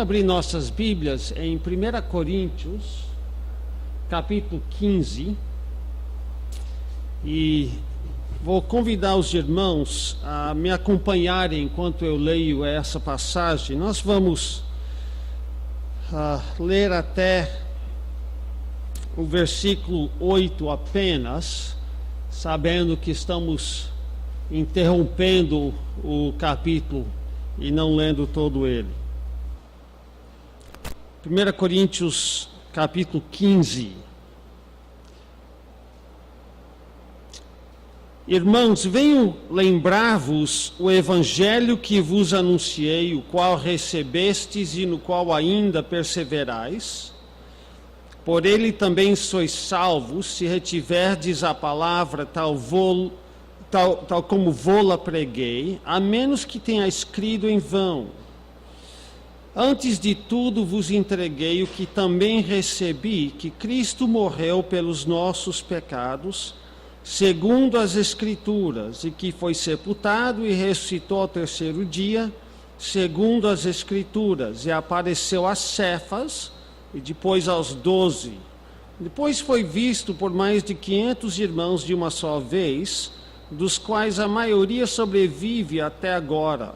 abrir nossas Bíblias em 1 Coríntios, capítulo 15, e vou convidar os irmãos a me acompanharem enquanto eu leio essa passagem. Nós vamos ler até o versículo 8 apenas, sabendo que estamos interrompendo o capítulo e não lendo todo ele. 1 Coríntios capítulo 15. Irmãos, venho lembrar-vos o evangelho que vos anunciei, o qual recebestes e no qual ainda perseverais. Por ele também sois salvos, se retiverdes a palavra tal como vô-la preguei, a menos que tenha escrito em vão. Antes de tudo vos entreguei o que também recebi, que Cristo morreu pelos nossos pecados, segundo as Escrituras, e que foi sepultado e ressuscitou ao terceiro dia, segundo as Escrituras, e apareceu a Cefas, e depois aos 12. Depois foi visto por mais de 500 irmãos de uma só vez, dos quais a maioria sobrevive até agora.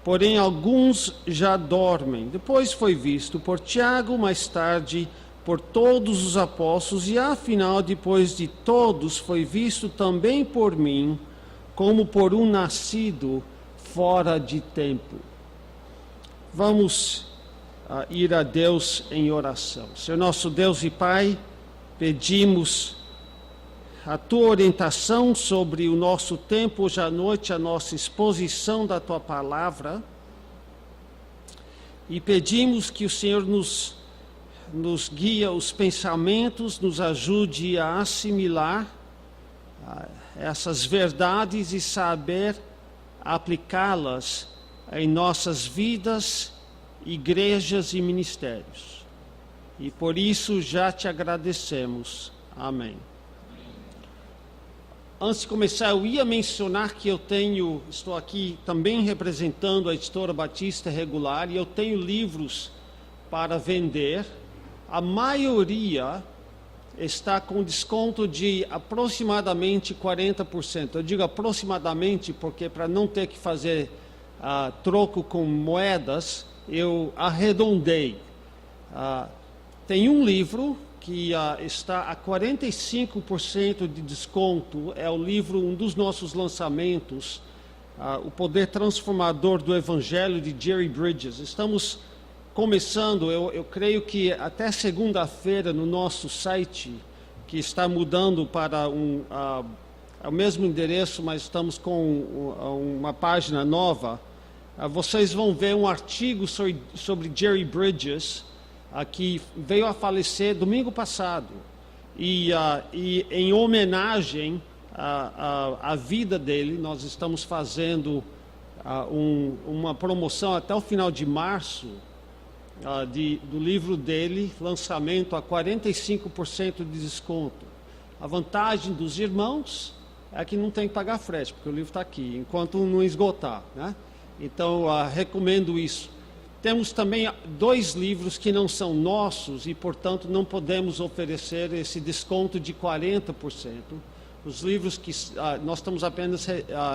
Porém, alguns já dormem. Depois foi visto por Tiago, mais tarde por todos os apóstolos, e afinal, depois de todos, foi visto também por mim, como por um nascido fora de tempo. Vamos ir a Deus em oração. Senhor nosso Deus e Pai, pedimos a Tua orientação sobre o nosso tempo hoje à noite, a nossa exposição da Tua Palavra, e pedimos que o Senhor nos guie os pensamentos, nos ajude a assimilar essas verdades e saber aplicá-las em nossas vidas, igrejas e ministérios. E por isso já te agradecemos. Amém. Antes de começar, eu ia mencionar que estou aqui também representando a Editora Batista Regular, e eu tenho livros para vender. A maioria está com desconto de aproximadamente 40%. Eu digo aproximadamente porque, para não ter que fazer troco com moedas, eu arredondei. Tem um livro que está a 45% de desconto, é o livro, um dos nossos lançamentos, O Poder Transformador do Evangelho, de Jerry Bridges. Estamos começando, eu creio que até segunda-feira, no nosso site, que está mudando para o mesmo endereço, mas estamos com uma página nova, vocês vão ver um artigo sobre Jerry Bridges, que veio a falecer domingo passado, e em homenagem à vida dele, nós estamos fazendo uma promoção até o final de março do livro dele, lançamento a 45% de desconto. A vantagem dos irmãos é que não tem que pagar frete, porque o livro está aqui, enquanto não esgotar, né? Então, recomendo isso. Temos também 2 livros que não são nossos e, portanto, não podemos oferecer esse desconto de 40%. Os livros que nós estamos apenas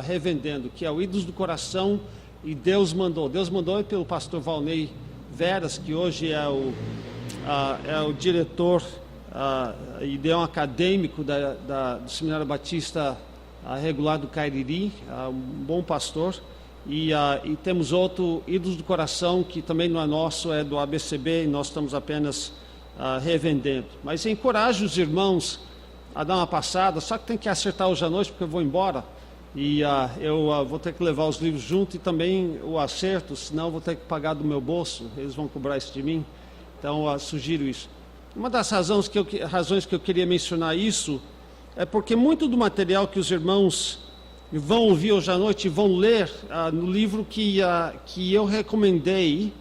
revendendo, que é o Ídolos do Coração e Deus Mandou. Deus Mandou é pelo pastor Valnei Veras, que hoje é o diretor e ideão acadêmico do Seminário Batista Regular do Cariri, um bom pastor. E temos outro, Ídolos do Coração, que também não é nosso, é do ABCB, e nós estamos apenas revendendo. Mas encorajo os irmãos a dar uma passada, só que tem que acertar hoje à noite, porque eu vou embora. E eu vou ter que levar os livros junto e também o acerto, senão eu vou ter que pagar do meu bolso, eles vão cobrar isso de mim. Então, sugiro isso. Uma das razões que eu queria mencionar isso é porque muito do material que os irmãos vão ouvir hoje à noite e vão ler no livro que eu recomendei,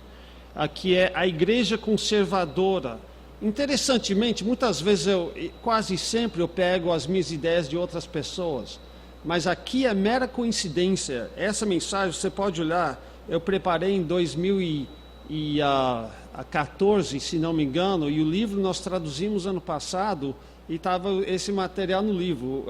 que é A Igreja Conservadora. Interessantemente, muitas vezes, quase sempre eu pego as minhas ideias de outras pessoas, mas aqui é mera coincidência. Essa mensagem, você pode olhar, eu preparei em 2000 a 14, se não me engano, e o livro nós traduzimos ano passado, e estava esse material no livro.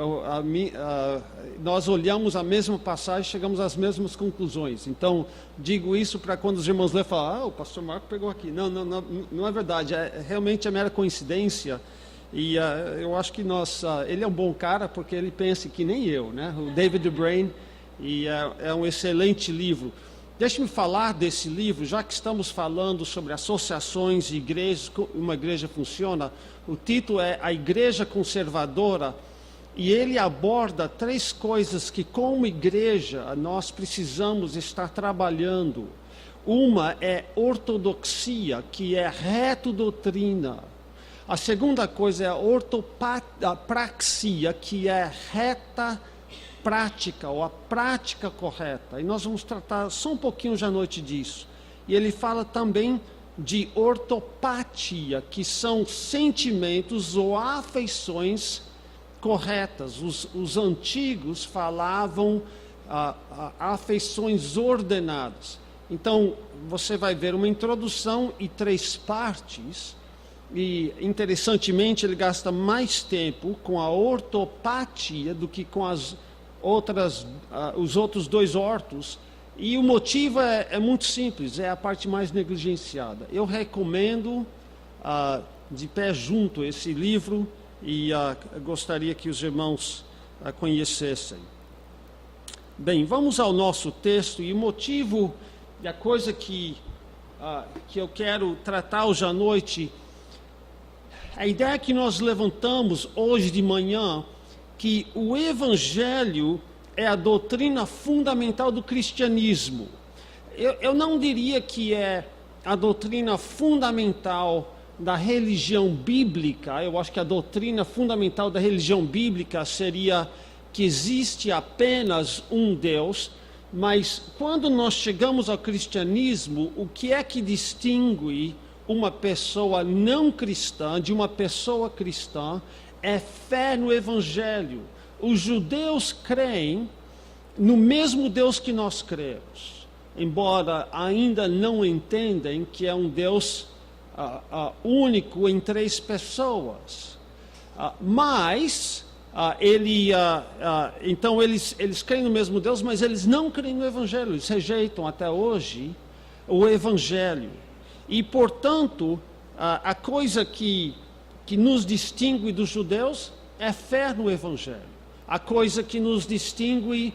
Nós olhamos a mesma passagem, chegamos às mesmas conclusões. Então, digo isso para quando os irmãos lerem, falar, o pastor Marco pegou aqui. Não é verdade, realmente é mera coincidência. E eu acho que ele é um bom cara, porque ele pensa que nem eu, né? O David Brain, e é um excelente livro. Deixe-me falar desse livro, já que estamos falando sobre associações e igrejas, como uma igreja funciona. O título é A Igreja Conservadora, e ele aborda 3 coisas que, como igreja, nós precisamos estar trabalhando. Uma é ortodoxia, que é reto-doutrina. A segunda coisa é a praxia, que é reta prática, ou a prática correta. E nós vamos tratar só um pouquinho hoje à noite disso. E ele fala também de ortopatia, que são sentimentos ou afeições corretas. Os antigos falavam afeições ordenadas. Então, você vai ver uma introdução e 3 partes. E, interessantemente, ele gasta mais tempo com a ortopatia do que com os outros 2 ortos. E o motivo é muito simples, é a parte mais negligenciada. Eu recomendo de pé junto esse livro e gostaria que os irmãos conhecessem. Bem, vamos ao nosso texto, e o motivo e a coisa que eu quero tratar hoje à noite, a ideia que nós levantamos hoje de manhã, que o Evangelho é a doutrina fundamental do cristianismo. Eu não diria que é a doutrina fundamental da religião bíblica. Eu acho que a doutrina fundamental da religião bíblica seria que existe apenas um Deus, mas quando nós chegamos ao cristianismo, o que é que distingue uma pessoa não cristã de uma pessoa cristã é fé no Evangelho. Os judeus creem no mesmo Deus que nós cremos, embora ainda não entendem que é um Deus único em 3 pessoas. Então eles creem no mesmo Deus, mas eles não creem no Evangelho, eles rejeitam até hoje o Evangelho. E, portanto, a coisa que nos distingue dos judeus é fé no Evangelho. A coisa que nos distingue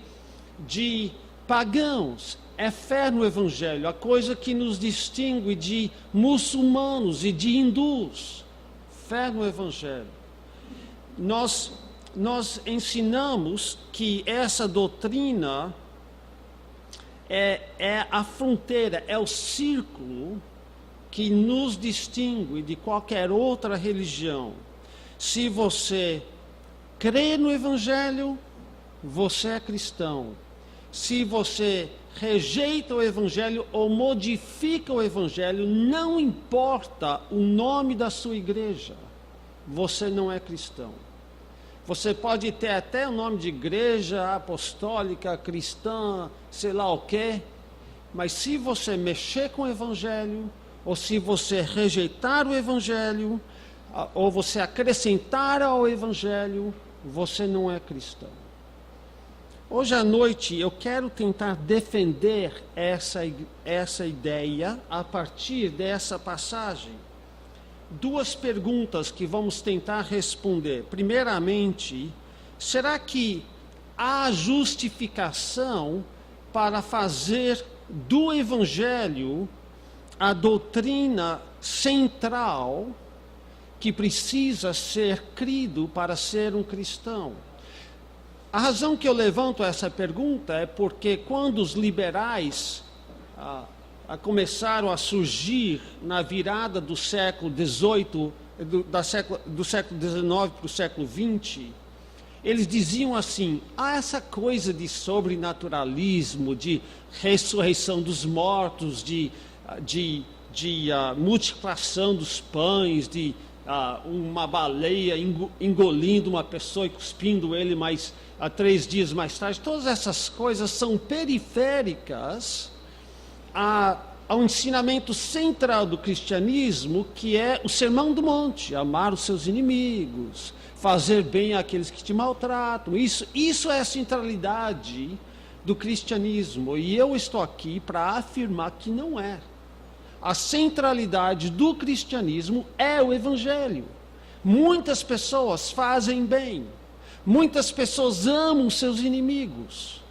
de pagãos é fé no Evangelho. A coisa que nos distingue de muçulmanos e de hindus, fé no Evangelho. Nós ensinamos que essa doutrina é a fronteira, é o círculo que nos distingue de qualquer outra religião. Se você crê no Evangelho, você é cristão. Se você rejeita o Evangelho ou modifica o Evangelho, não importa o nome da sua igreja, você não é cristão. Você pode ter até o nome de igreja apostólica, cristã, sei lá o quê, mas se você mexer com o Evangelho, ou se você rejeitar o Evangelho, ou você acrescentar ao Evangelho, você não é cristão. Hoje à noite eu quero tentar defender essa ideia a partir dessa passagem. 2 perguntas que vamos tentar responder. Primeiramente, será que há justificação para fazer do Evangelho a doutrina central que precisa ser crido para ser um cristão? A razão que eu levanto essa pergunta é porque quando os liberais começaram a surgir na virada do século XVIII, do século XIX para o século XX, eles diziam assim: essa coisa de sobrenaturalismo, de ressurreição dos mortos, de multiplicação dos pães, de uma baleia engolindo uma pessoa e cuspindo ele, mas 3 dias mais tarde, todas essas coisas são periféricas ao ensinamento central do cristianismo, que é o Sermão do Monte: amar os seus inimigos, fazer bem àqueles que te maltratam. Isso é a centralidade do cristianismo, e eu estou aqui para afirmar que não é. A centralidade do cristianismo é o Evangelho. Muitas pessoas fazem bem, muitas pessoas amam seus inimigos.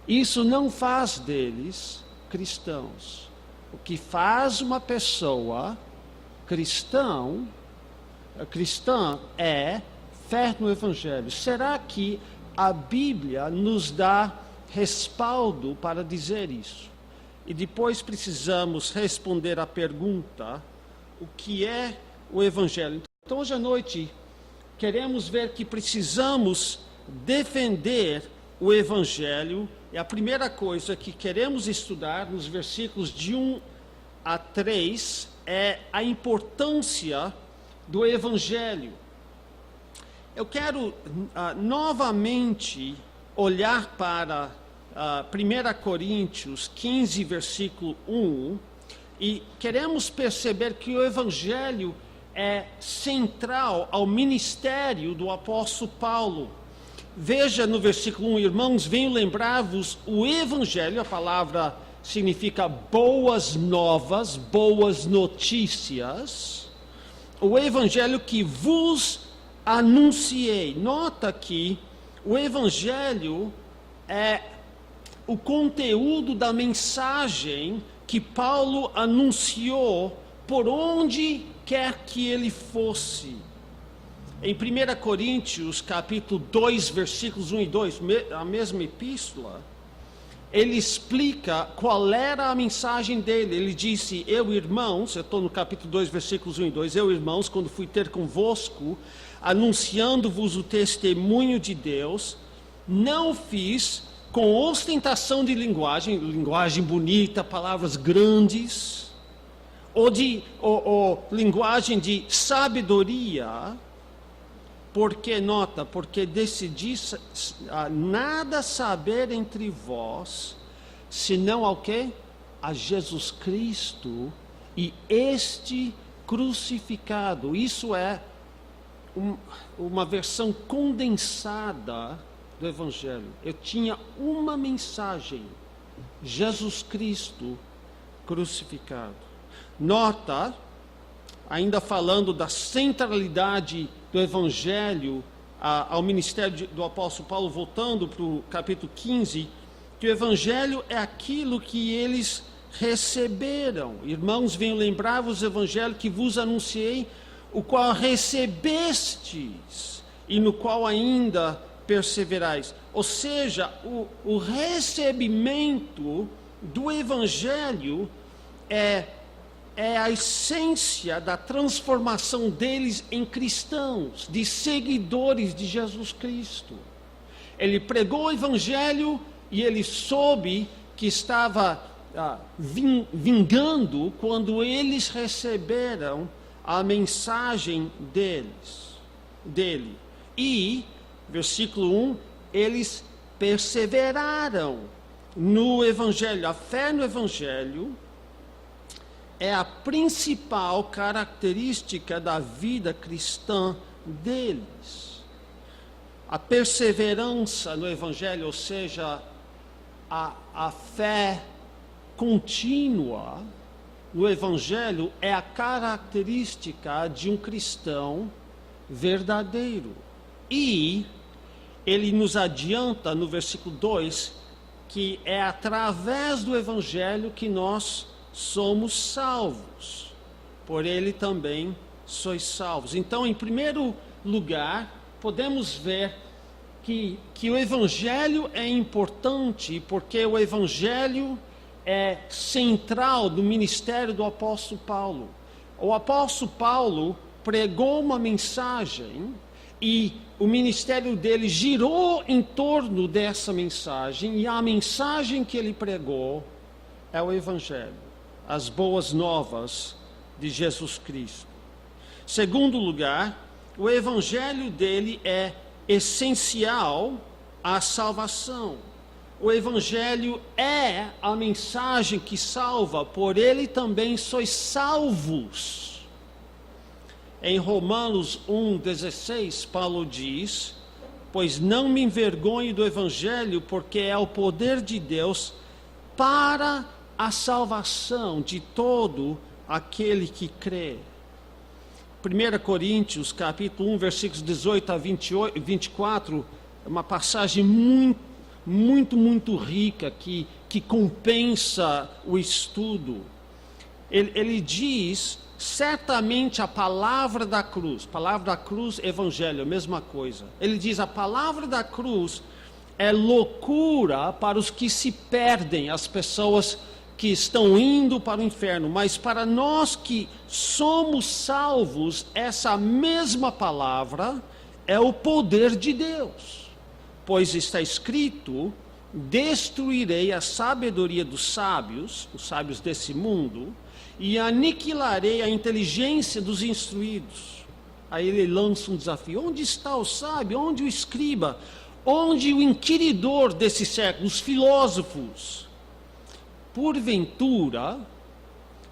Isso não faz deles cristãos. O que faz uma pessoa cristã é fé no Evangelho. Será que a Bíblia nos dá respaldo para dizer isso? E depois precisamos responder à pergunta: o que é o Evangelho? Então, hoje à noite, queremos ver que precisamos defender o Evangelho. E a primeira coisa que queremos estudar nos versículos de 1 a 3 é a importância do Evangelho. Eu quero novamente olhar para 1 Coríntios 15, versículo 1, e queremos perceber que o Evangelho é central ao ministério do apóstolo Paulo. Veja no versículo 1: irmãos, venho lembrar-vos o Evangelho. A palavra significa boas novas, boas notícias. O Evangelho que vos anunciei. Nota que o Evangelho é o conteúdo da mensagem que Paulo anunciou por onde quer que ele fosse. Em 1 Coríntios, capítulo 2, versículos 1 e 2, a mesma epístola, ele explica qual era a mensagem dele. Ele disse: eu, irmãos, eu estou no capítulo 2, versículos 1 e 2, eu, irmãos, quando fui ter convosco, anunciando-vos o testemunho de Deus, não fiz com ostentação de linguagem bonita, palavras grandes, ou linguagem de sabedoria, porque decidi nada saber entre vós, senão ao quê? A Jesus Cristo e este crucificado. Isso é uma versão condensada do Evangelho. Eu tinha uma mensagem: Jesus Cristo crucificado. Nota, ainda falando da centralidade do Evangelho ao ministério do apóstolo Paulo, voltando para o capítulo 15, que o Evangelho é aquilo que eles receberam. Irmãos, venho lembrar-vos o Evangelho que vos anunciei, o qual recebestes e no qual ainda perseverais. Ou seja, o recebimento do Evangelho é a essência da transformação deles em cristãos, de seguidores de Jesus Cristo. Ele pregou o Evangelho e ele soube que estava vingando quando eles receberam a mensagem dele. E, versículo 1, eles perseveraram no Evangelho. A fé no Evangelho é a principal característica da vida cristã deles. A perseverança no Evangelho, ou seja, a fé contínua no Evangelho, é a característica de um cristão verdadeiro. E ele nos adianta no versículo 2 que é através do Evangelho que nós somos salvos. Por ele também sois salvos. Então, em primeiro lugar, podemos ver que o Evangelho é importante, porque o Evangelho é central do ministério do apóstolo Paulo. O apóstolo Paulo pregou uma mensagem e o ministério dele girou em torno dessa mensagem, e a mensagem que ele pregou é o Evangelho, as boas novas de Jesus Cristo. Segundo lugar, o Evangelho dele é essencial à salvação. O Evangelho é a mensagem que salva, por ele também sois salvos. Em Romanos 1,16, Paulo diz: pois não me envergonho do Evangelho, porque é o poder de Deus para a salvação de todo aquele que crê. 1 Coríntios, capítulo 1, versículos 18 a 24, é uma passagem muito rica, que compensa o estudo. Ele diz, certamente a palavra da cruz, evangelho, a mesma coisa. Ele diz, a palavra da cruz é loucura para os que se perdem, as pessoas que estão indo para o inferno, mas para nós que somos salvos, essa mesma palavra é o poder de Deus. Pois está escrito: destruirei a sabedoria dos sábios, os sábios desse mundo, e aniquilarei a inteligência dos instruídos. Aí ele lança um desafio: onde está o sábio? Onde o escriba? Onde o inquiridor desse século? Os filósofos? Porventura,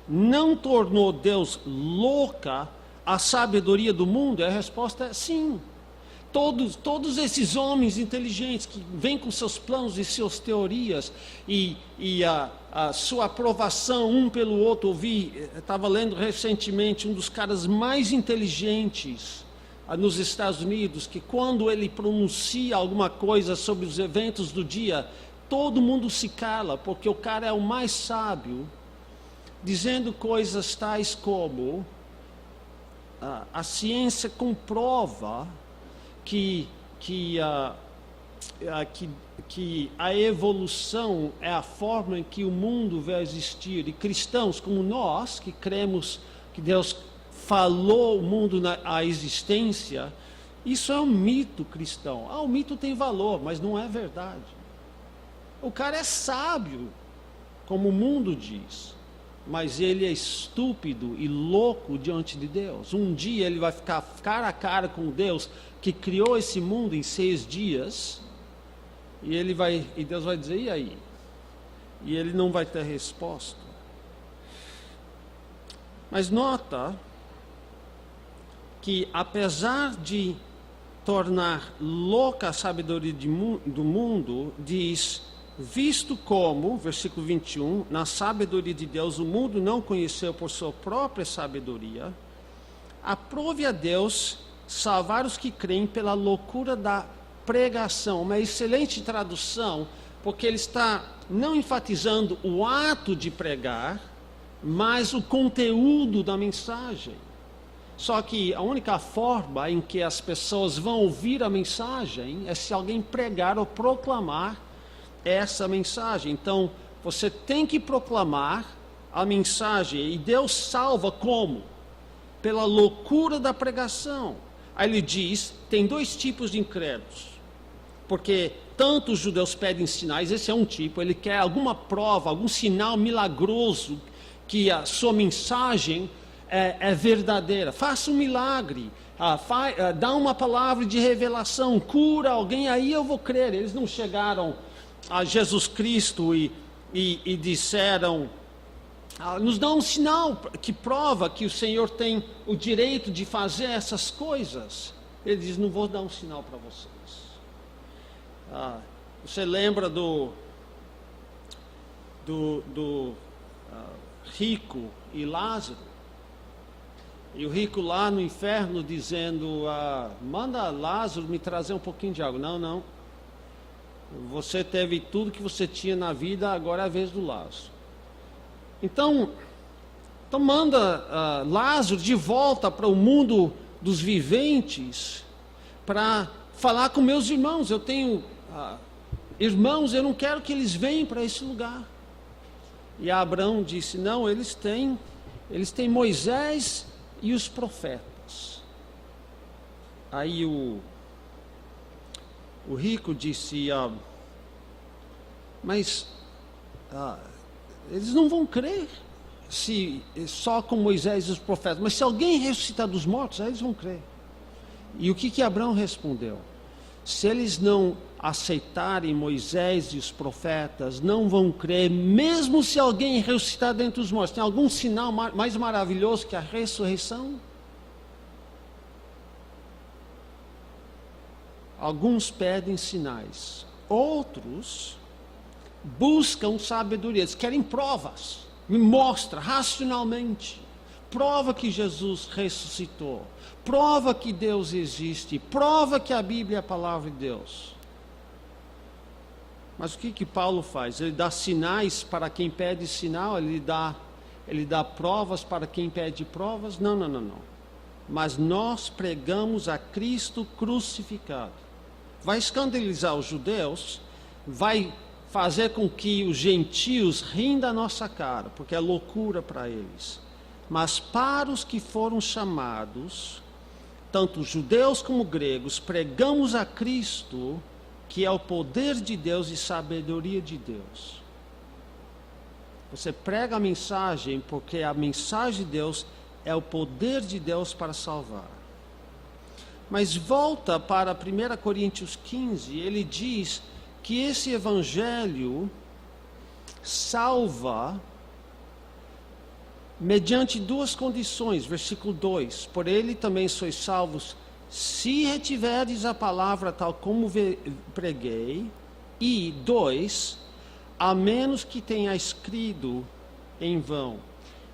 não tornou Deus louca a sabedoria do mundo? A resposta é sim. Todos esses homens inteligentes que vêm com seus planos e suas teorias e a sua aprovação um pelo outro. Estava lendo recentemente um dos caras mais inteligentes nos Estados Unidos, que quando ele pronuncia alguma coisa sobre os eventos do dia, todo mundo se cala, porque o cara é o mais sábio, dizendo coisas tais como: a ciência comprova que a evolução é a forma em que o mundo vai existir, e cristãos como nós, que cremos que Deus falou o mundo à existência, isso é um mito cristão. O mito tem valor, mas não é verdade. O cara é sábio, como o mundo diz, mas ele é estúpido e louco diante de Deus. Um dia ele vai ficar cara a cara com Deus, que criou esse mundo em 6 dias, e Deus vai dizer: e aí? E ele não vai ter resposta. Mas nota que, apesar de tornar louca a sabedoria do mundo, diz: visto como, versículo 21, na sabedoria de Deus o mundo não conheceu por sua própria sabedoria, aprove a Deus salvar os que creem pela loucura da pregação. Uma excelente tradução, porque ele está não enfatizando o ato de pregar, mas o conteúdo da mensagem. Só que a única forma em que as pessoas vão ouvir a mensagem é se alguém pregar ou proclamar essa mensagem. Então, você tem que proclamar a mensagem, e Deus salva como? Pela loucura da pregação. Aí ele diz, tem 2 tipos de incrédulos, porque tanto os judeus pedem sinais, esse é um tipo, ele quer alguma prova, algum sinal milagroso, que a sua mensagem é verdadeira. Faça um milagre, dá uma palavra de revelação, cura alguém, aí eu vou crer. Eles não chegaram a Jesus Cristo e disseram: nos dá um sinal que prova que o Senhor tem o direito de fazer essas coisas. Ele diz: não vou dar um sinal para vocês. Você lembra do rico e Lázaro? E o rico lá no inferno dizendo: manda Lázaro me trazer um pouquinho de água. Não. Você teve tudo que você tinha na vida, agora é a vez do Lázaro. Então manda Lázaro de volta para o mundo dos viventes, para falar com meus irmãos. Eu tenho irmãos, eu não quero que eles venham para esse lugar. E Abraão disse: não, eles têm Moisés e os profetas. Aí o rico disse: mas eles não vão crer só com Moisés e os profetas, mas se alguém ressuscitar dos mortos, aí eles vão crer. E o que Abraão respondeu? Se eles não aceitarem Moisés e os profetas, não vão crer, mesmo se alguém ressuscitar dentre os mortos. Tem algum sinal mais maravilhoso que a ressurreição? Alguns pedem sinais, outros buscam sabedoria, eles querem provas. Me mostra racionalmente, prova que Jesus ressuscitou, prova que Deus existe, prova que a Bíblia é a palavra de Deus. Mas o que Paulo faz? Ele dá sinais para quem pede sinal, ele dá provas para quem pede provas? Não. Mas nós pregamos a Cristo crucificado. Vai escandalizar os judeus, vai fazer com que os gentios riem da nossa cara, porque é loucura para eles. Mas para os que foram chamados, tanto judeus como gregos, pregamos a Cristo, que é o poder de Deus e sabedoria de Deus. Você prega a mensagem porque a mensagem de Deus é o poder de Deus para salvar. Mas volta para 1 Coríntios 15, ele diz que esse evangelho salva mediante duas condições. Versículo 2: por ele também sois salvos, se retiverdes a palavra tal como preguei. E 2, a menos que tenha escrito em vão.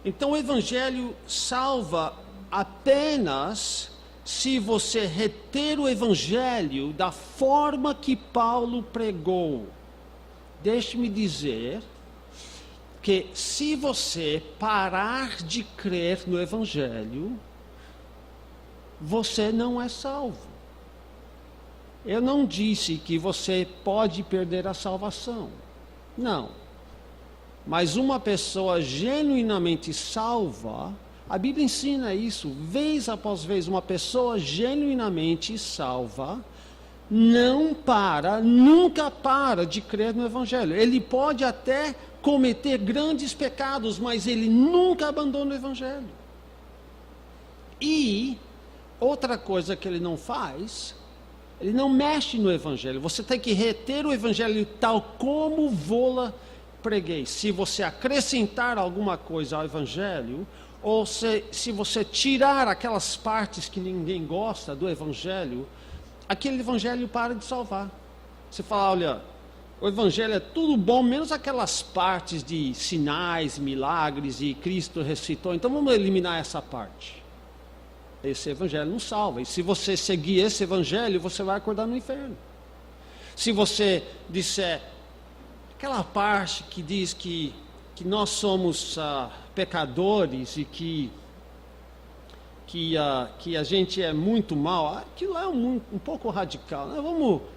Então o evangelho salva apenas se você reter o evangelho da forma que Paulo pregou. Deixe-me dizer que se você parar de crer no evangelho, você não é salvo. Eu não disse que você pode perder a salvação. Não. Mas uma pessoa genuinamente salva, a Bíblia ensina isso, vez após vez, uma pessoa genuinamente salva, nunca para de crer no Evangelho. Ele pode até cometer grandes pecados, mas ele nunca abandona o Evangelho. E outra coisa que ele não faz, ele não mexe no Evangelho. Você tem que reter o Evangelho tal como vou-la preguei. Se você acrescentar alguma coisa ao Evangelho, ou se você tirar aquelas partes que ninguém gosta do Evangelho, aquele Evangelho para de salvar. Você fala, olha, o Evangelho é tudo bom, menos aquelas partes de sinais, milagres e Cristo ressuscitou, então vamos eliminar essa parte. Esse Evangelho não salva. E se você seguir esse Evangelho, você vai acordar no inferno. Se você disser aquela parte que diz que nós somos pecadores e que a gente é muito mal, aquilo é um pouco radical.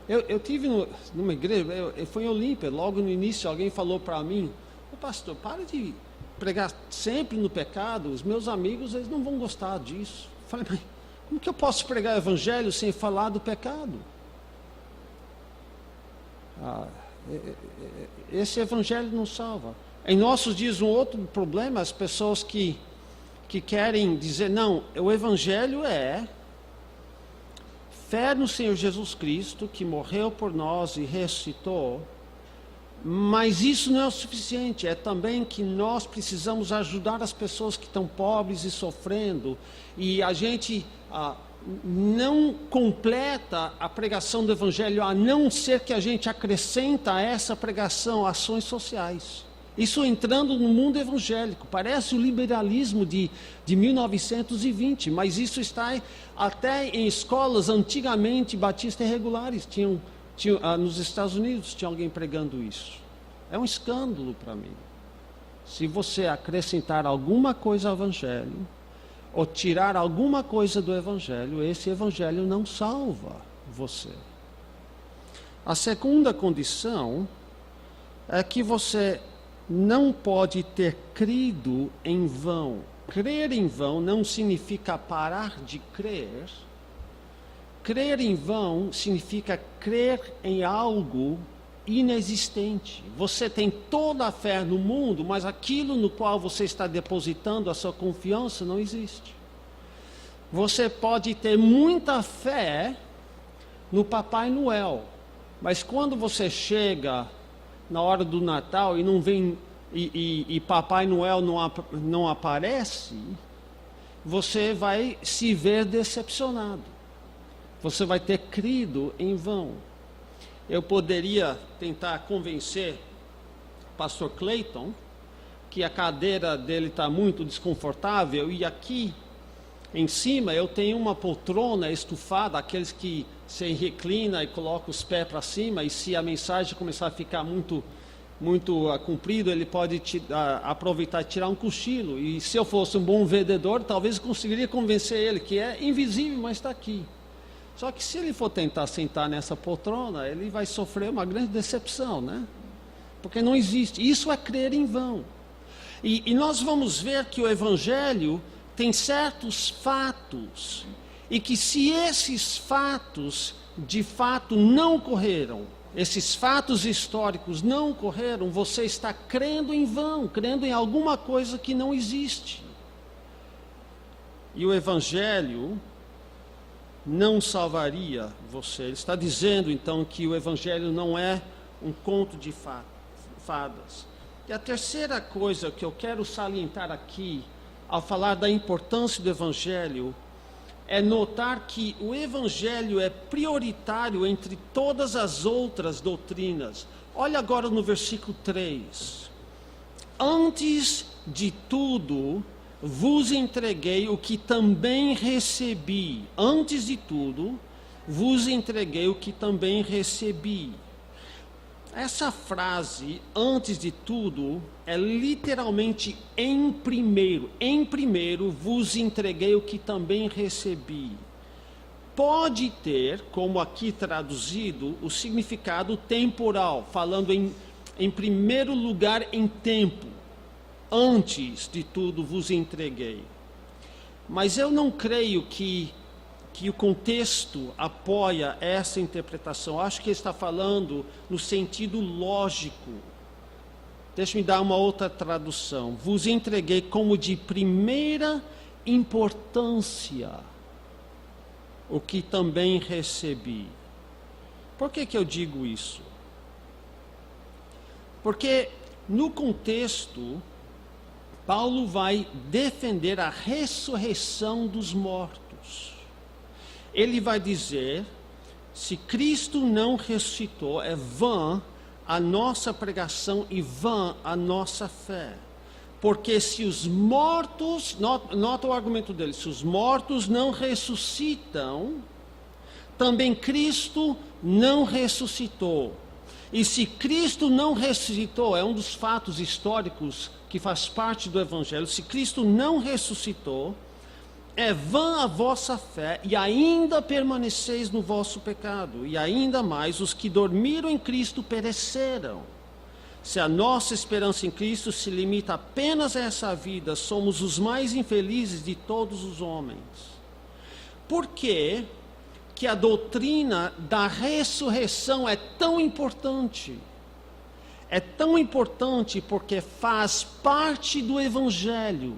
Eu tive numa igreja, foi em Olímpia, logo no início alguém falou para mim, pastor, para de pregar sempre no pecado, os meus amigos eles não vão gostar disso. Eu falei, mas como que eu posso pregar o evangelho sem falar do pecado? Esse evangelho não salva. Em nossos dias, um outro problema, as pessoas que querem dizer, não, o evangelho é fé no Senhor Jesus Cristo, que morreu por nós e ressuscitou, mas isso não é o suficiente, é também que nós precisamos ajudar as pessoas que estão pobres e sofrendo, e a gente não completa a pregação do evangelho, a não ser que a gente acrescenta a essa pregação ações sociais. Isso entrando no mundo evangélico, parece o liberalismo de 1920, mas isso está até em escolas antigamente batistas regulares, nos Estados Unidos tinha alguém pregando isso. É um escândalo para mim. Se você acrescentar alguma coisa ao evangelho, ou tirar alguma coisa do evangelho, esse evangelho não salva você. A segunda condição é que você não pode ter crido em vão. Crer em vão não significa parar de crer. Crer em vão significa crer em algo inexistente. Você tem toda a fé no mundo, mas aquilo no qual você está depositando a sua confiança não existe. Você pode ter muita fé no Papai Noel. Mas quando você chega na hora do Natal e não vem e Papai Noel não aparece, você vai se ver decepcionado. Você vai ter crido em vão. Eu poderia tentar convencer o pastor Clayton que a cadeira dele está muito desconfortável e aqui em cima eu tenho uma poltrona estufada, aqueles que se reclina e coloca os pés para cima, e se a mensagem começar a ficar muito comprido, ele pode aproveitar e tirar um cochilo. E se eu fosse um bom vendedor, talvez eu conseguiria convencer ele que é invisível, mas está aqui. Só que se ele for tentar sentar nessa poltrona, ele vai sofrer uma grande decepção, né? Porque não existe. Isso é crer em vão. E nós vamos ver que o Evangelho tem certos fatos, e que se esses fatos de fato não ocorreram, esses fatos históricos não ocorreram, você está crendo em vão, crendo em alguma coisa que não existe. E o Evangelho não salvaria você. Ele está dizendo então que o Evangelho não é um conto de fadas. E a terceira coisa que eu quero salientar aqui, ao falar da importância do Evangelho, é notar que o Evangelho é prioritário entre todas as outras doutrinas. Olha agora no versículo 3. Antes de tudo, vos entreguei o que também recebi. Antes de tudo, vos entreguei o que também recebi. Essa frase, antes de tudo, é literalmente em primeiro vos entreguei o que também recebi. Pode ter, como aqui traduzido, o significado temporal, falando em primeiro lugar em tempo. Antes de tudo vos entreguei. Mas eu não creio que o contexto apoia essa interpretação. Acho que ele está falando no sentido lógico. Deixa-me dar uma outra tradução. Vos entreguei como de primeira importância o que também recebi. Por que eu digo isso? Porque no contexto, Paulo vai defender a ressurreição dos mortos. Ele vai dizer, se Cristo não ressuscitou, é vã a nossa pregação e vã a nossa fé. Porque se os mortos, nota o argumento dele, se os mortos não ressuscitam, também Cristo não ressuscitou. E se Cristo não ressuscitou, é um dos fatos históricos que faz parte do Evangelho, se Cristo não ressuscitou, é vã a vossa fé, e ainda permaneceis no vosso pecado, e ainda mais os que dormiram em Cristo pereceram. Se a nossa esperança em Cristo se limita apenas a essa vida, somos os mais infelizes de todos os homens. Por que a doutrina da ressurreição é tão importante? É tão importante porque faz parte do Evangelho,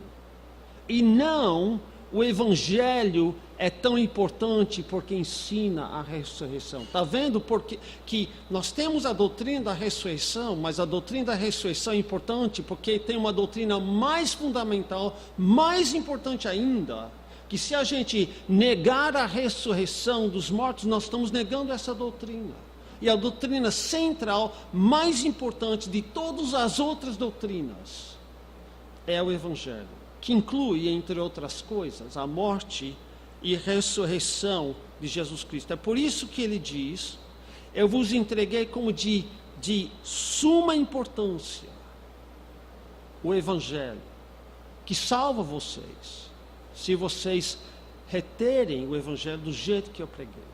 e não o Evangelho é tão importante porque ensina a ressurreição. Está vendo? Porque que nós temos a doutrina da ressurreição, mas a doutrina da ressurreição é importante porque tem uma doutrina mais fundamental, mais importante ainda, que se a gente negar a ressurreição dos mortos, nós estamos negando essa doutrina. E a doutrina central, mais importante de todas as outras doutrinas, é o Evangelho, que inclui, entre outras coisas, a morte e ressurreição de Jesus Cristo. É por isso que ele diz, eu vos entreguei como de suma importância o Evangelho, que salva vocês, se vocês reterem o Evangelho do jeito que eu preguei.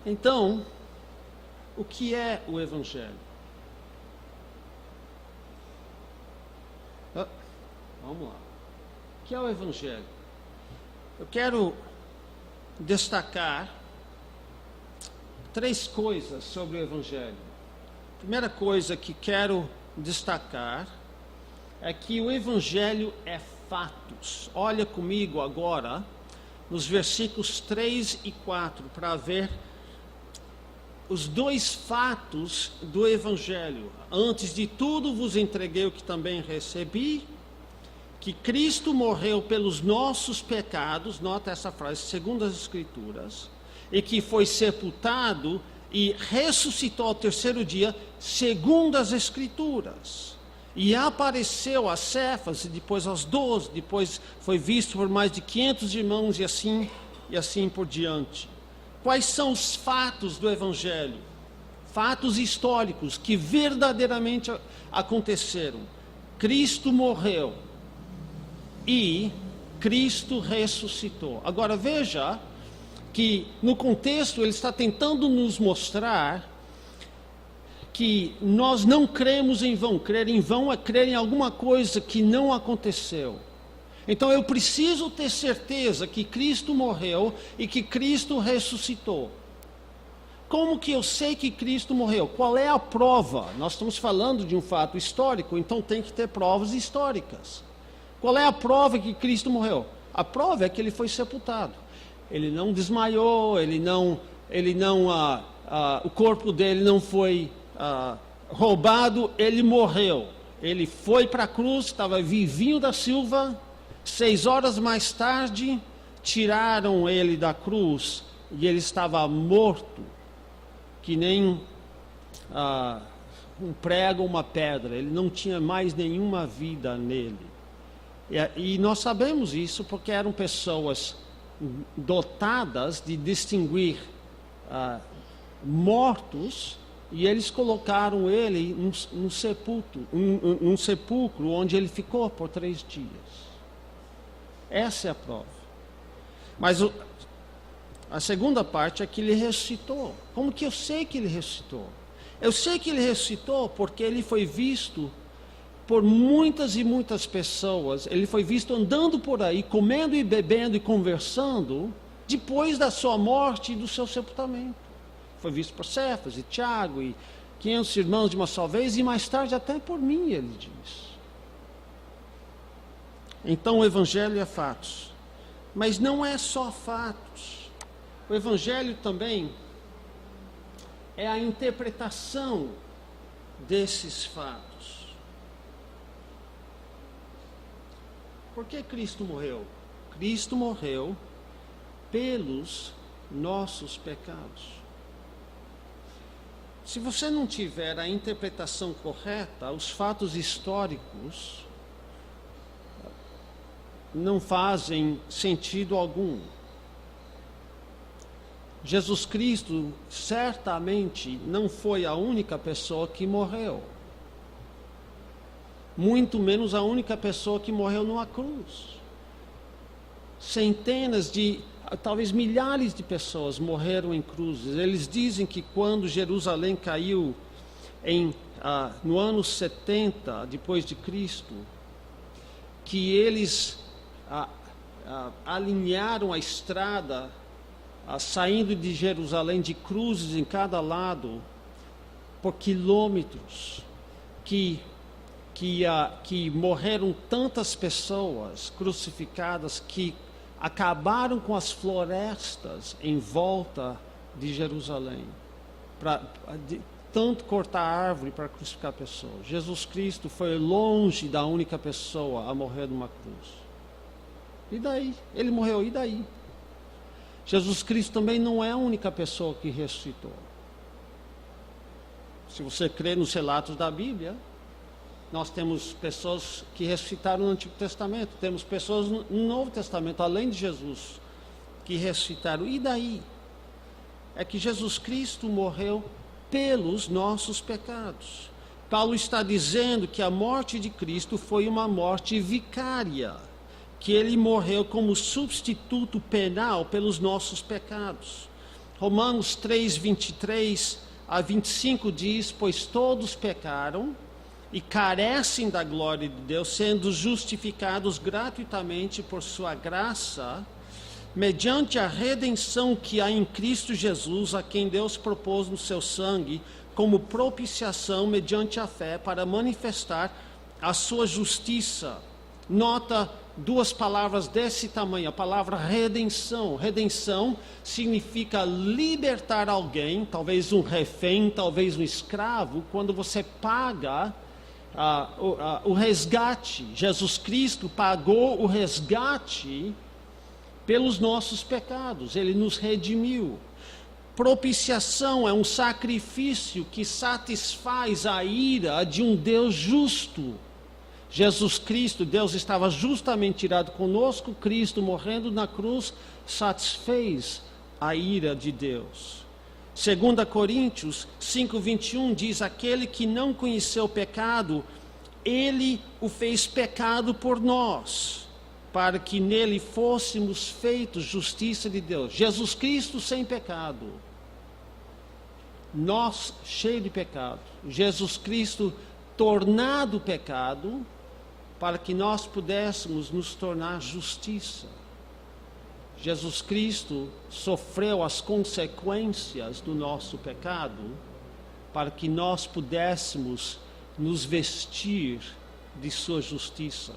Então, o que é o Evangelho? Vamos lá. O que é o Evangelho? Eu quero destacar 3 coisas sobre o Evangelho. A primeira coisa que quero destacar é que o Evangelho é fatos. Olha comigo agora nos versículos 3 e 4, para ver os dois fatos do Evangelho. Antes de tudo vos entreguei o que também recebi, que Cristo morreu pelos nossos pecados, nota essa frase, segundo as Escrituras, e que foi sepultado e ressuscitou ao terceiro dia, segundo as Escrituras. E apareceu a Cefas, e depois aos 12, depois foi visto por mais de 500 irmãos, e assim por diante. Quais são os fatos do Evangelho? Fatos históricos que verdadeiramente aconteceram. Cristo morreu e Cristo ressuscitou. Agora veja que no contexto ele está tentando nos mostrar que nós não cremos em vão. Crer em vão é crer em alguma coisa que não aconteceu. Então eu preciso ter certeza que Cristo morreu e que Cristo ressuscitou. Como que eu sei que Cristo morreu? Qual é a prova? Nós estamos falando de um fato histórico, então tem que ter provas históricas. Qual é a prova que Cristo morreu? A prova é que ele foi sepultado. Ele não desmaiou, o corpo dele não foi roubado, ele morreu. Ele foi para a cruz, estava vivinho da Silva. 6 horas mais tarde, tiraram ele da cruz e ele estava morto, que nem um prego ou uma pedra. Ele não tinha mais nenhuma vida nele. E nós sabemos isso porque eram pessoas dotadas de distinguir mortos, e eles colocaram ele num sepulcro onde ele ficou por 3 dias. Essa é a prova. Mas a segunda parte é que ele ressuscitou. Como que eu sei que ele ressuscitou? Eu sei que ele ressuscitou porque ele foi visto por muitas e muitas pessoas. Ele foi visto andando por aí, comendo e bebendo e conversando, depois da sua morte e do seu sepultamento. Foi visto por Cefas e Tiago e 500 irmãos de uma só vez, e mais tarde até por mim, ele diz. Então o Evangelho é fatos. Mas não é só fatos. O Evangelho também é a interpretação desses fatos. Por que Cristo morreu? Cristo morreu pelos nossos pecados. Se você não tiver a interpretação correta, os fatos históricos não fazem sentido algum. Jesus Cristo certamente não foi a única pessoa que morreu. Muito menos a única pessoa que morreu numa cruz. Centenas talvez milhares de pessoas morreram em cruzes. Eles dizem que quando Jerusalém caiu no ano 70 depois de Cristo, que eles alinharam a estrada saindo de Jerusalém de cruzes em cada lado por quilômetros, que morreram tantas pessoas crucificadas que acabaram com as florestas em volta de Jerusalém, tanto cortar árvore para crucificar pessoas. Jesus Cristo foi longe da única pessoa a morrer numa cruz. E daí? Ele morreu, e daí? Jesus Cristo também não é a única pessoa que ressuscitou. Se você crê nos relatos da Bíblia, nós temos pessoas que ressuscitaram no Antigo Testamento, temos pessoas no Novo Testamento, além de Jesus, que ressuscitaram. E daí? É que Jesus Cristo morreu pelos nossos pecados. Paulo está dizendo que a morte de Cristo foi uma morte vicária, que ele morreu como substituto penal pelos nossos pecados. Romanos 3, 23 a 25 diz: pois todos pecaram e carecem da glória de Deus, sendo justificados gratuitamente por sua graça, mediante a redenção que há em Cristo Jesus, a quem Deus propôs no seu sangue, como propiciação mediante a fé, para manifestar a sua justiça. Nota duas palavras desse tamanho, a palavra redenção. Redenção significa libertar alguém, talvez um refém, talvez um escravo, quando você paga o resgate. Jesus Cristo pagou o resgate pelos nossos pecados, Ele nos redimiu. Propiciação é um sacrifício que satisfaz a ira de um Deus justo. Jesus Cristo, Deus estava justamente irado conosco, Cristo morrendo na cruz satisfez a ira de Deus. 2 Coríntios 5:21 diz: aquele que não conheceu o pecado, Ele o fez pecado por nós, para que nele fôssemos feitos justiça de Deus. Jesus Cristo sem pecado, nós cheios de pecado, Jesus Cristo tornado pecado, para que nós pudéssemos nos tornar justiça. Jesus Cristo sofreu as consequências do nosso pecado, para que nós pudéssemos nos vestir de sua justiça.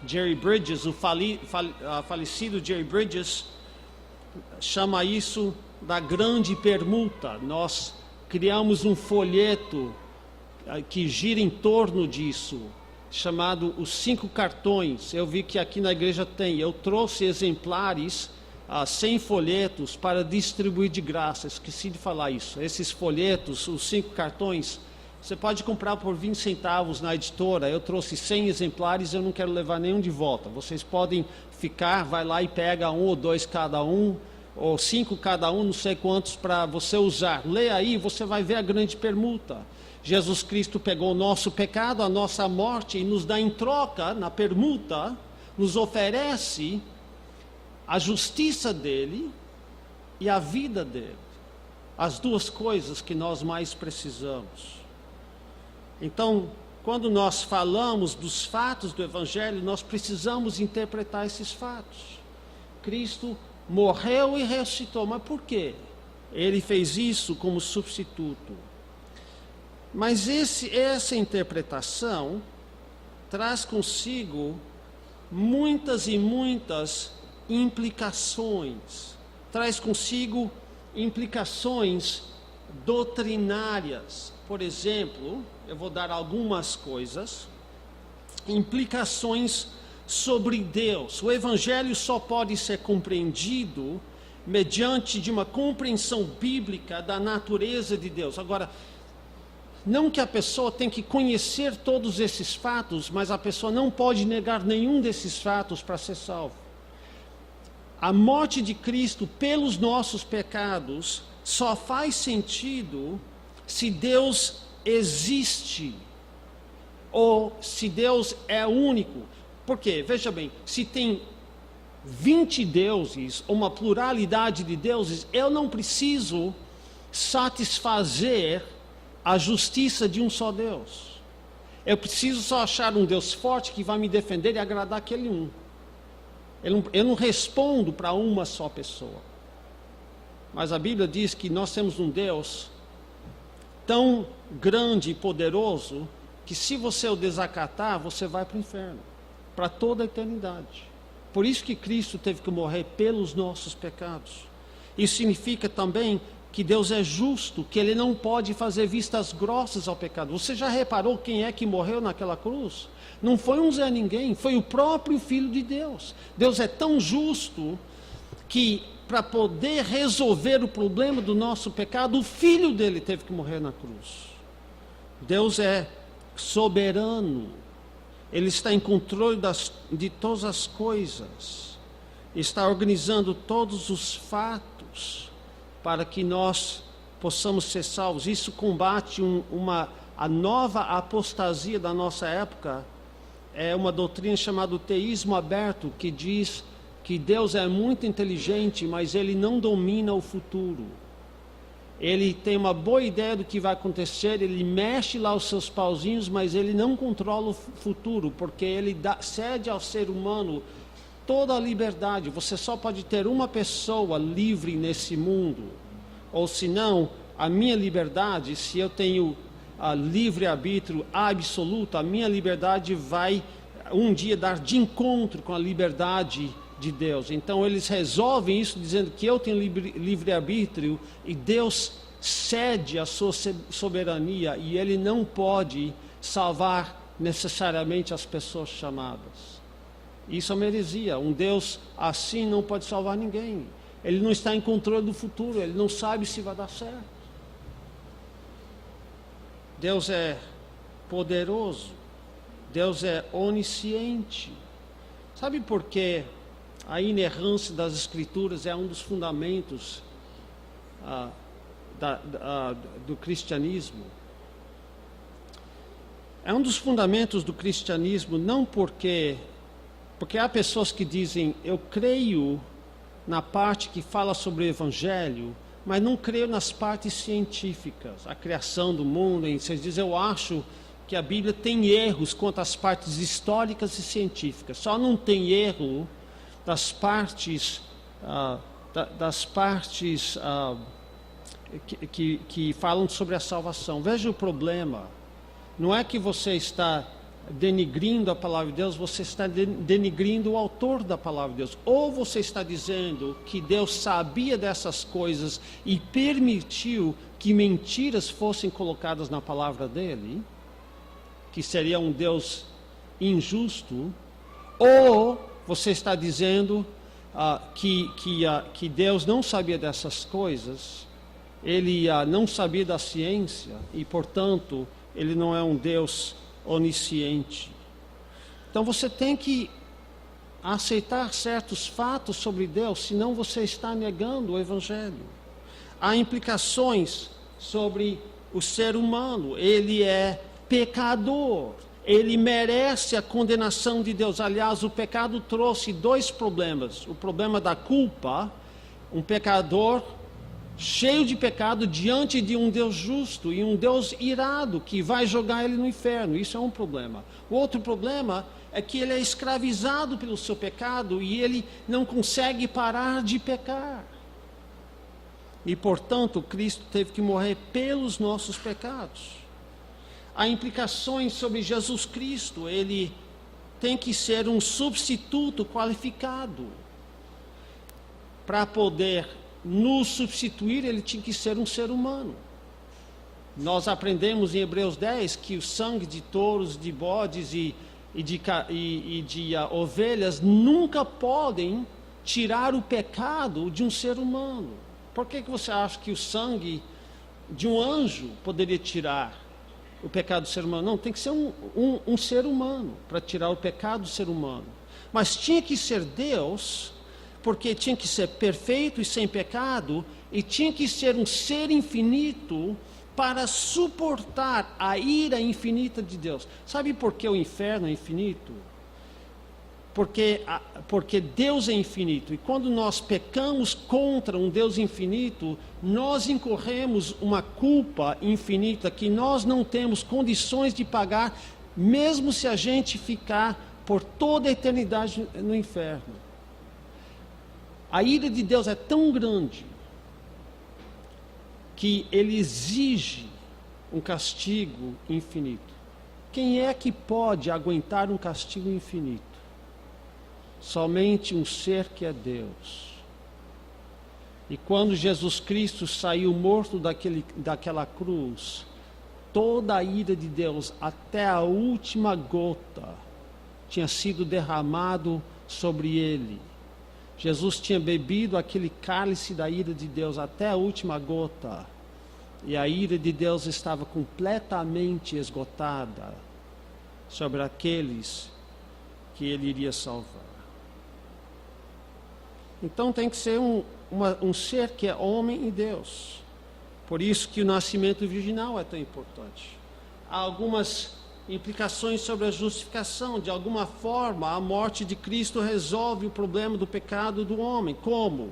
Jerry Bridges, o falecido Jerry Bridges, chama isso da grande permuta. Nós criamos um folheto que gira em torno disso, chamado os 5 cartões. Eu vi que aqui na igreja tem. Eu trouxe exemplares, 100 folhetos para distribuir de graça. Esqueci de falar isso. Esses folhetos, os 5 cartões, você pode comprar por 20 centavos na editora. Eu trouxe 100 exemplares, eu não quero levar nenhum de volta. Vocês podem ficar, vai lá e pega 1 ou 2 cada um, ou 5 cada um, não sei quantos, para você usar. Lê aí, você vai ver a grande permuta. Jesus Cristo pegou o nosso pecado, a nossa morte, e nos dá em troca, na permuta, nos oferece a justiça dele e a vida dele. As duas coisas que nós mais precisamos. Então, quando nós falamos dos fatos do Evangelho, nós precisamos interpretar esses fatos. Cristo morreu e ressuscitou, mas por quê? Ele fez isso como substituto. Mas essa interpretação traz consigo muitas e muitas implicações. Traz consigo implicações doutrinárias. Por exemplo, eu vou dar algumas coisas. Implicações sobre Deus. O Evangelho só pode ser compreendido mediante de uma compreensão bíblica da natureza de Deus. Agora, não que a pessoa tem que conhecer todos esses fatos, mas a pessoa não pode negar nenhum desses fatos para ser salvo. A morte de Cristo pelos nossos pecados só faz sentido se Deus existe, ou se Deus é único. Por quê? Veja bem, se tem 20 deuses, ou uma pluralidade de deuses, eu não preciso satisfazer a justiça de um só Deus. Eu preciso só achar um Deus forte que vai me defender e agradar aquele um. Eu não respondo para uma só pessoa. Mas a Bíblia diz que nós temos um Deus tão grande e poderoso que se você o desacatar, você vai para o inferno, para toda a eternidade. Por isso que Cristo teve que morrer pelos nossos pecados. Isso significa também que Deus é justo, que Ele não pode fazer vistas grossas ao pecado. Você já reparou quem é que morreu naquela cruz? Não foi um Zé Ninguém, foi o próprio Filho de Deus. Deus é tão justo que, para poder resolver o problema do nosso pecado, o Filho dele teve que morrer na cruz. Deus é soberano. Ele está em controle de todas as coisas. Está organizando todos os fatos para que nós possamos ser salvos. Isso combate a nova apostasia da nossa época. É uma doutrina chamada teísmo aberto, que diz que Deus é muito inteligente, mas Ele não domina o futuro. Ele tem uma boa ideia do que vai acontecer, Ele mexe lá os seus pauzinhos, mas Ele não controla o futuro, porque Ele cede ao ser humano toda a liberdade. Você só pode ter uma pessoa livre nesse mundo, ou senão, a minha liberdade, se eu tenho livre-arbítrio absoluto, a minha liberdade vai um dia dar de encontro com a liberdade de Deus. Então eles resolvem isso dizendo que eu tenho livre-arbítrio e Deus cede a sua soberania e Ele não pode salvar necessariamente as pessoas chamadas. Isso é uma heresia. Um Deus assim não pode salvar ninguém. Ele não está em controle do futuro, Ele não sabe se vai dar certo. Deus é poderoso, Deus é onisciente. Sabe por que a inerrância das Escrituras é um dos fundamentos do cristianismo? É um dos fundamentos do cristianismo, não porque há pessoas que dizem, eu creio na parte que fala sobre o Evangelho, mas não creio nas partes científicas, a criação do mundo. Vocês dizem, eu acho que a Bíblia tem erros quanto às partes históricas e científicas, só não tem erro das partes que falam sobre a salvação. Veja o problema, não é que você está denigrindo a palavra de Deus, você está denigrindo o autor da palavra de Deus. Ou você está dizendo que Deus sabia dessas coisas e permitiu que mentiras fossem colocadas na palavra dele, que seria um Deus injusto, ou você está dizendo que Deus não sabia dessas coisas, Ele não sabia da ciência e, portanto, Ele não é um Deus onisciente. Então você tem que aceitar certos fatos sobre Deus, senão você está negando o Evangelho. Há implicações sobre o ser humano. Ele é pecador, ele merece a condenação de Deus. Aliás, o pecado trouxe dois problemas: o problema da culpa, um pecador cheio de pecado diante de um Deus justo e um Deus irado que vai jogar ele no inferno. Isso é um problema. O outro problema é que ele é escravizado pelo seu pecado e ele não consegue parar de pecar. E, portanto, Cristo teve que morrer pelos nossos pecados. Há implicações sobre Jesus Cristo. Ele tem que ser um substituto qualificado. Para poder nos substituir, ele tinha que ser um ser humano. Nós aprendemos em Hebreus 10 que o sangue de touros, de bodes e de ovelhas nunca podem tirar o pecado de um ser humano. Por que você acha que o sangue de um anjo poderia tirar o pecado do ser humano? Não, tem que ser um ser humano para tirar o pecado do ser humano. Mas tinha que ser Deus, porque tinha que ser perfeito e sem pecado, e tinha que ser um ser infinito para suportar a ira infinita de Deus. Sabe por que o inferno é infinito? Porque Deus é infinito, e quando nós pecamos contra um Deus infinito, nós incorremos uma culpa infinita que nós não temos condições de pagar, mesmo se a gente ficar por toda a eternidade no inferno. A ira de Deus é tão grande que Ele exige um castigo infinito. Quem é que pode aguentar um castigo infinito? Somente um ser que é Deus. E quando Jesus Cristo saiu morto daquela cruz, toda a ira de Deus, até a última gota, tinha sido derramado sobre Ele. Jesus tinha bebido aquele cálice da ira de Deus até a última gota, e a ira de Deus estava completamente esgotada sobre aqueles que Ele iria salvar. Então tem que ser um ser que é homem e Deus. Por isso que o nascimento virginal é tão importante. Há algumas implicações sobre a justificação. De alguma forma, a morte de Cristo resolve o problema do pecado do homem. Como?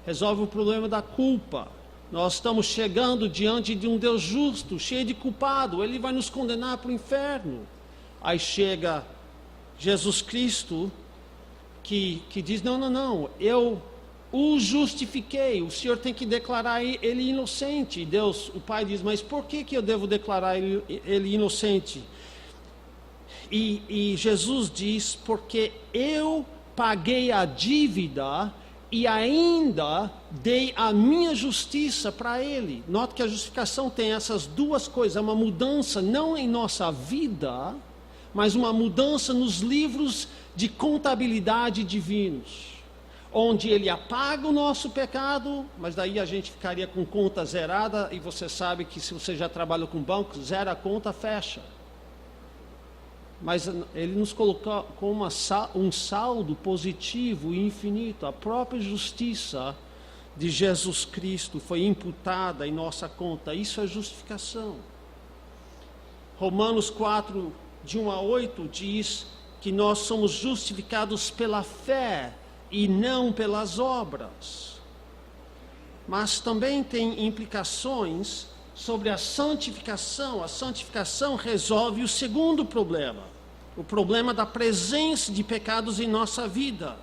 Resolve o problema da culpa. Nós estamos chegando diante de um Deus justo, cheio de culpado. Ele vai nos condenar para o inferno. Aí chega Jesus Cristo, que diz, não, eu o justifiquei, o Senhor tem que declarar ele inocente. E Deus, o Pai, diz, mas por que eu devo declarar ele inocente? E Jesus diz, porque eu paguei a dívida e ainda dei a minha justiça para ele. Note que a justificação tem essas duas coisas, é uma mudança não em nossa vida, mas uma mudança nos livros de contabilidade divinos, onde ele apaga o nosso pecado, mas daí a gente ficaria com conta zerada, e você sabe que se você já trabalha com banco, zera a conta, fecha. Mas ele nos colocou com um saldo positivo e infinito. A própria justiça de Jesus Cristo foi imputada em nossa conta. Isso é justificação. Romanos 4, de 1 a 8, diz que nós somos justificados pela fé e não pelas obras. Mas também tem implicações sobre a santificação. A santificação resolve o segundo problema, o problema da presença de pecados em nossa vida.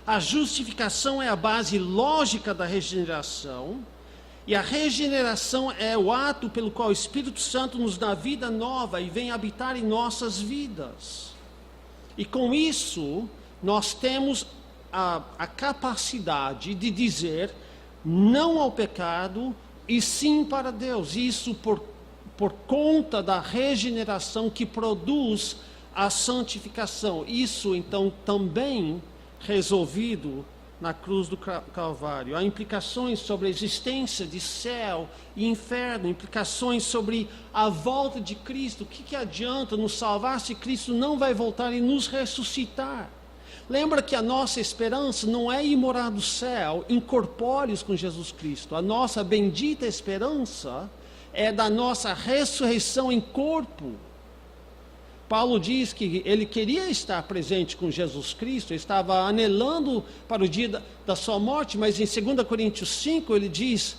A justificação é a base lógica da regeneração, e a regeneração é o ato pelo qual o Espírito Santo nos dá vida nova e vem habitar em nossas vidas. E com isso, nós temos a capacidade de dizer não ao pecado e sim para Deus. Isso por conta da regeneração que produz a santificação. Isso então também resolvido na cruz do Calvário. Há implicações sobre a existência de céu e inferno, implicações sobre a volta de Cristo. O que adianta nos salvar se Cristo não vai voltar e nos ressuscitar? Lembra que a nossa esperança não é ir morar no céu, incorpóreos com Jesus Cristo. A nossa bendita esperança é da nossa ressurreição em corpo. Paulo diz que ele queria estar presente com Jesus Cristo, estava anelando para o dia da sua morte, mas em 2 Coríntios 5 ele diz,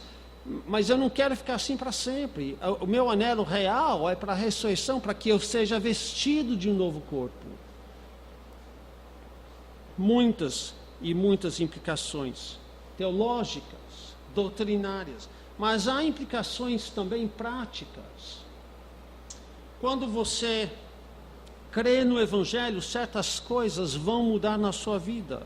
mas eu não quero ficar assim para sempre. O meu anelo real é para a ressurreição, para que eu seja vestido de um novo corpo. Muitas e muitas implicações teológicas, doutrinárias, mas há implicações também práticas. Quando você crê no Evangelho, certas coisas vão mudar na sua vida.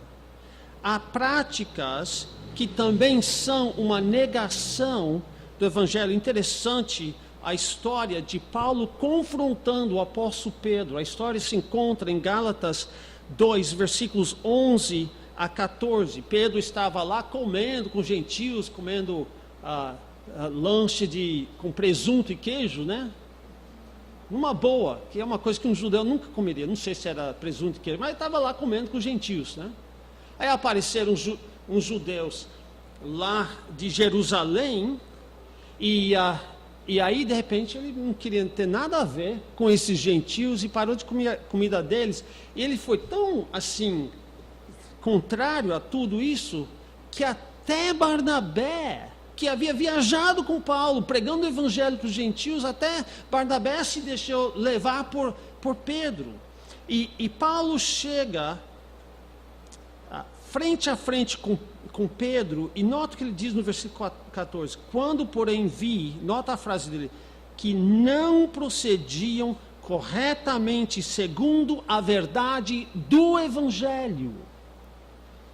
Há práticas que também são uma negação do Evangelho. Interessante a história de Paulo confrontando o apóstolo Pedro. A história se encontra em Gálatas 2, versículos 11 a 14. Pedro estava lá comendo com gentios, comendo lanche com presunto e queijo, né? Numa boa, que é uma coisa que um judeu nunca comeria. Não sei se era presunto e queijo, mas ele estava lá comendo com gentios, né? Aí apareceram uns judeus lá de Jerusalém, e aí de repente ele não queria ter nada a ver com esses gentios e parou de comer a comida deles. E ele foi tão assim contrário a tudo isso, que até Barnabé, que havia viajado com Paulo, pregando o evangelho para os gentios, até Barnabé se deixou levar por Pedro. E Paulo chega frente a frente com Pedro, e nota o que ele diz no versículo 14, quando porém vi, nota a frase dele, que não procediam corretamente segundo a verdade do evangelho,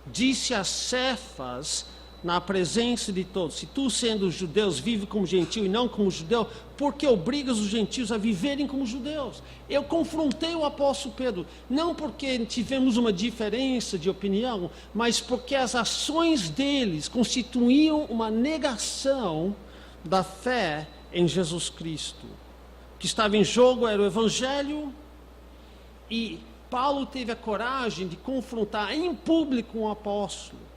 disse a Cefas, na presença de todos, se tu sendo judeus vive como gentio e não como judeu, por que obrigas os gentios a viverem como judeus? Eu confrontei o apóstolo Pedro, não porque tivemos uma diferença de opinião, mas porque as ações deles constituíam uma negação da fé em Jesus Cristo. O que estava em jogo era o evangelho, e Paulo teve a coragem de confrontar em público um apóstolo.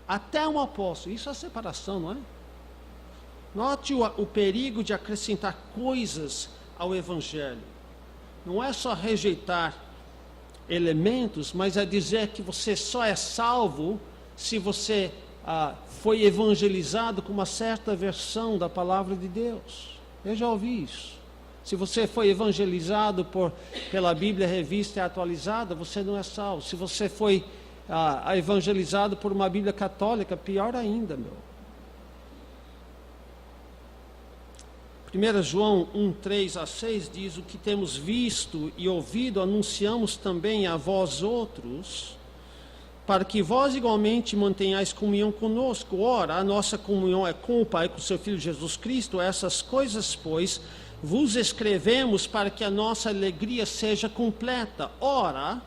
Até um apóstolo, isso é separação, não é? Note o perigo de acrescentar coisas ao Evangelho. Não é só rejeitar elementos, mas é dizer que você só é salvo se você foi evangelizado com uma certa versão da palavra de Deus. Eu já ouvi isso. Se você foi evangelizado pela Bíblia revista e atualizada, você não é salvo. Se você foi evangelizado por uma Bíblia católica, pior ainda, meu. 1 João 1, 3 a 6 diz: o que temos visto e ouvido anunciamos também a vós outros, para que vós igualmente mantenhais comunhão conosco. Ora, a nossa comunhão é com o Pai, com o seu Filho Jesus Cristo. Essas coisas, pois, vos escrevemos para que a nossa alegria seja completa. Ora,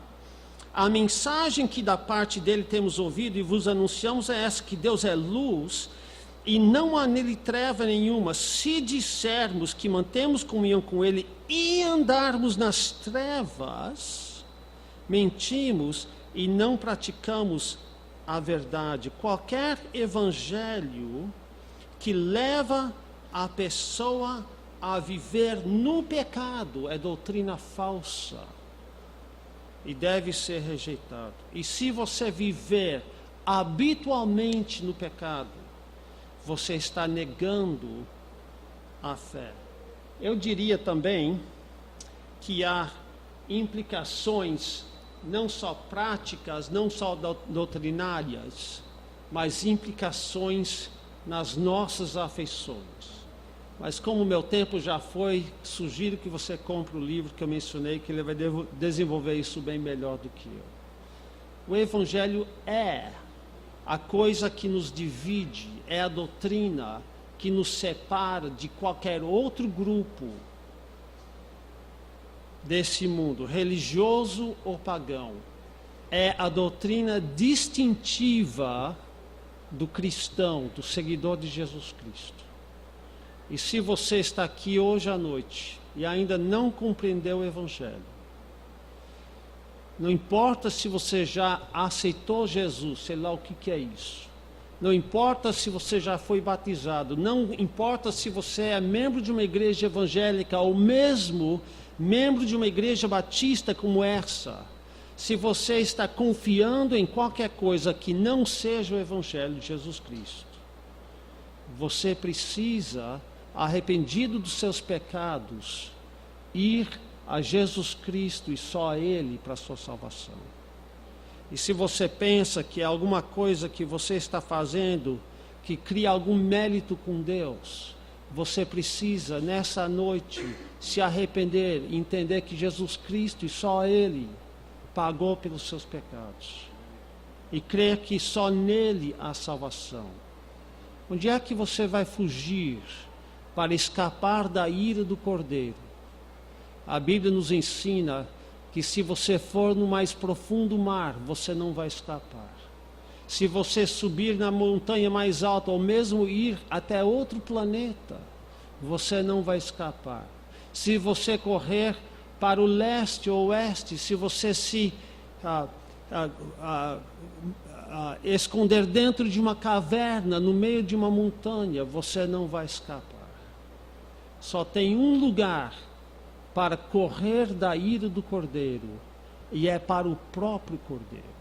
a mensagem que da parte dele temos ouvido e vos anunciamos é essa, que Deus é luz e não há nele treva nenhuma. Se dissermos que mantemos comunhão com ele e andarmos nas trevas, mentimos e não praticamos a verdade. Qualquer evangelho que leva a pessoa a viver no pecado é doutrina falsa e deve ser rejeitado. E se você viver habitualmente no pecado, você está negando a fé. Eu diria também que há implicações não só práticas, não só doutrinárias, mas implicações nas nossas afeições. Mas como o meu tempo já foi, sugiro que você compre o livro que eu mencionei, que ele vai desenvolver isso bem melhor do que eu. O Evangelho é a coisa que nos divide, é a doutrina que nos separa de qualquer outro grupo desse mundo, religioso ou pagão. É a doutrina distintiva do cristão, do seguidor de Jesus Cristo. E se você está aqui hoje à noite e ainda não compreendeu o Evangelho, não importa se você já aceitou Jesus, sei lá o que é isso. Não importa se você já foi batizado, não importa se você é membro de uma igreja evangélica ou mesmo membro de uma igreja batista como essa. Se você está confiando em qualquer coisa que não seja o Evangelho de Jesus Cristo, você precisa, arrependido dos seus pecados, ir a Jesus Cristo e só a Ele para a sua salvação. E se você pensa que é alguma coisa que você está fazendo que cria algum mérito com Deus, você precisa nessa noite se arrepender e entender que Jesus Cristo e só Ele pagou pelos seus pecados e crer que só nele há salvação. Onde é que você vai fugir para escapar da ira do Cordeiro? A Bíblia nos ensina que se você for no mais profundo mar, você não vai escapar. Se você subir na montanha mais alta, ou mesmo ir até outro planeta, você não vai escapar. Se você correr para o leste ou oeste, se você se esconder dentro de uma caverna, no meio de uma montanha, você não vai escapar. Só tem um lugar para correr da ira do Cordeiro, e é para o próprio Cordeiro.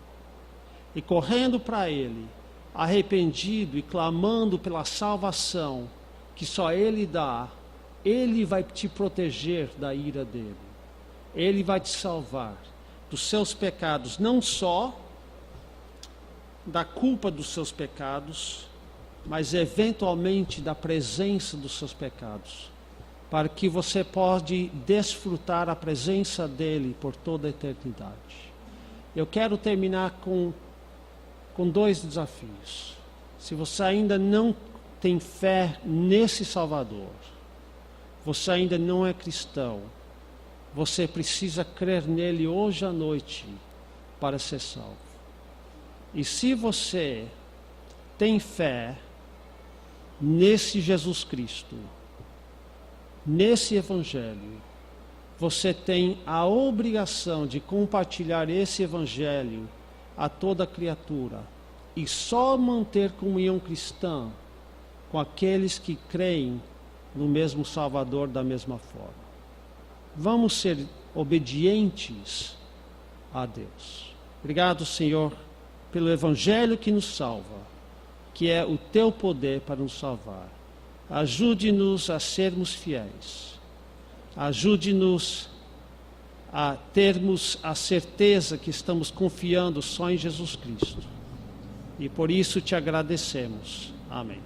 E correndo para Ele, arrependido e clamando pela salvação que só Ele dá, Ele vai te proteger da ira dele. Ele vai te salvar dos seus pecados, não só da culpa dos seus pecados, mas eventualmente da presença dos seus pecados, para que você pode desfrutar a presença dele por toda a eternidade. Eu quero terminar com dois desafios. Se você ainda não tem fé nesse Salvador, você ainda não é cristão, você precisa crer nele hoje à noite para ser salvo. E se você tem fé nesse Jesus Cristo, nesse Evangelho, você tem a obrigação de compartilhar esse Evangelho a toda criatura e só manter comunhão cristã com aqueles que creem no mesmo Salvador da mesma forma. Vamos ser obedientes a Deus. Obrigado, Senhor, pelo Evangelho que nos salva, que é o teu poder para nos salvar. Ajude-nos a sermos fiéis. Ajude-nos a termos a certeza que estamos confiando só em Jesus Cristo. E por isso te agradecemos. Amém.